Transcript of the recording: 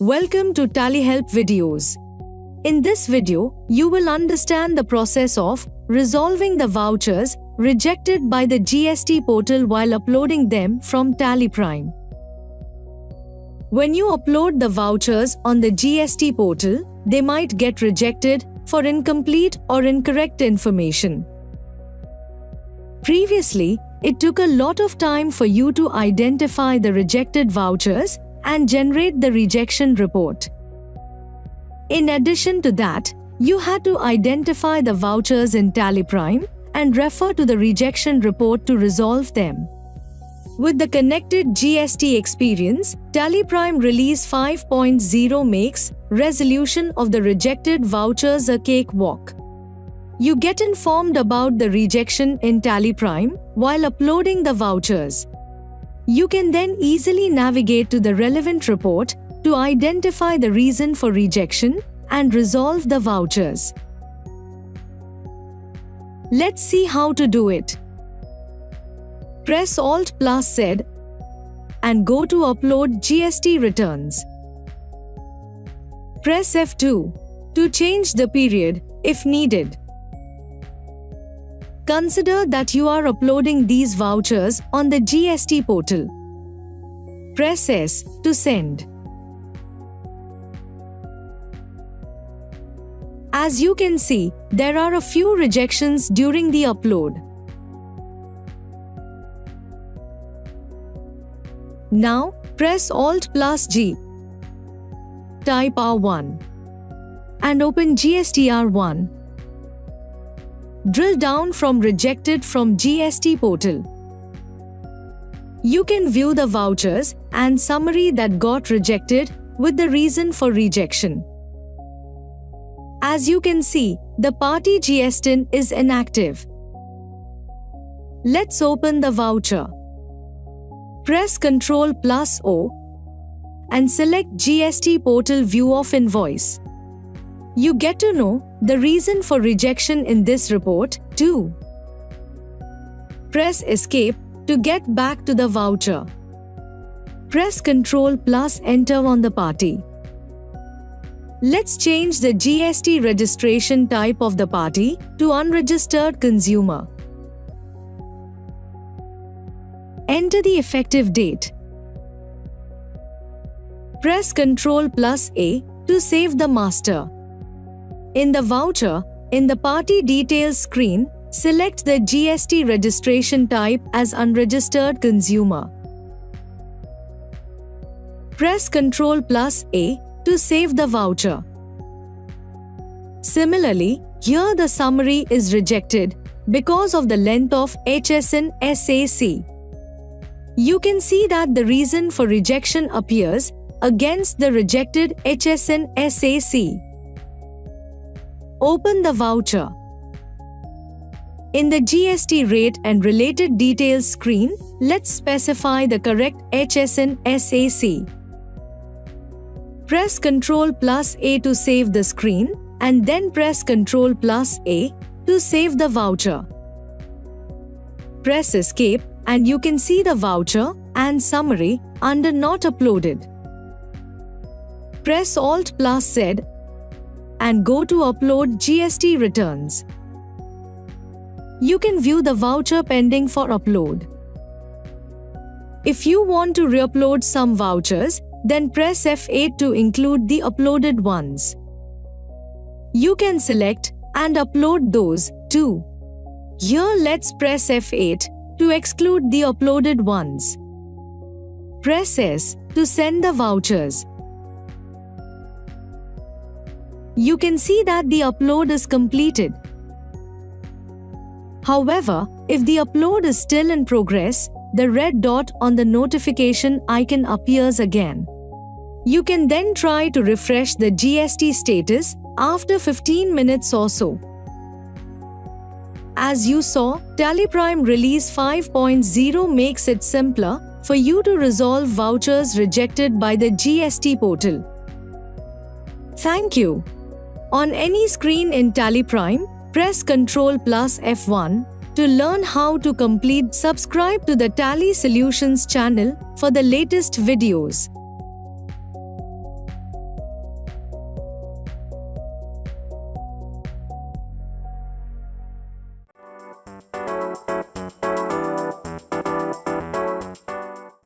Welcome to TallyHelp videos. In this video, you will understand the process of resolving the vouchers rejected by the GST portal while uploading them from TallyPrime. When you upload the vouchers on the GST portal, they might get rejected for incomplete or incorrect information. Previously, it took a lot of time for you to identify the rejected vouchers and generate the rejection report. In addition to that, you had to identify the vouchers in TallyPrime and refer to the rejection report to resolve them. With the connected GST experience, TallyPrime Release 5.0 makes resolution of the rejected vouchers a cakewalk. You get informed about the rejection in TallyPrime while uploading the vouchers. You can then easily navigate to the relevant report to identify the reason for rejection and resolve the vouchers. Let's see how to do it. Press Alt+Z and go to Upload GST Returns. Press F2 to change the period if needed. Consider that you are uploading these vouchers on the GST portal. Press S to send. As you can see, there are a few rejections during the upload. Now, press Alt+G. Type R1 and open GSTR1. Drill down from Rejected from GST portal. You can view the vouchers and summary that got rejected with the reason for rejection. As you can see, the party GSTN is inactive. Let's open the voucher. Press Ctrl+O and select GST Portal View of Invoice. You get to know the reason for rejection in this report too. Press Escape to get back to the voucher. Press Ctrl+Enter on the party. Let's change the GST registration type of the party to Unregistered Consumer. Enter the effective date. Press Ctrl+A to save the master. In the voucher, in the Party Details screen, select the GST registration type as Unregistered Consumer. Press Ctrl+A to save the voucher. Similarly, here the summary is rejected because of the length of HSN SAC. You can see that the reason for rejection appears against the rejected HSN SAC. Open the voucher. In the GST rate and related details screen, let's specify the correct HSN SAC. Press Ctrl+A to save the screen and then press Ctrl+A to save the voucher. Press Escape and you can see the voucher and summary under Not Uploaded. Press Alt+Z and go to Upload GST Returns. You can view the voucher pending for upload. If you want to re-upload some vouchers, then press F8 to include the uploaded ones. You can select and upload those too. Here let's press F8 to exclude the uploaded ones. Press S to send the vouchers. You can see that the upload is completed. However, if the upload is still in progress, the red dot on the notification icon appears again. You can then try to refresh the GST status after 15 minutes or so. As you saw, TallyPrime Release 5.0 makes it simpler for you to resolve vouchers rejected by the GST portal. Thank you. On any screen in TallyPrime, press Ctrl+F1 to learn how to complete. Subscribe to the Tally Solutions channel for the latest videos.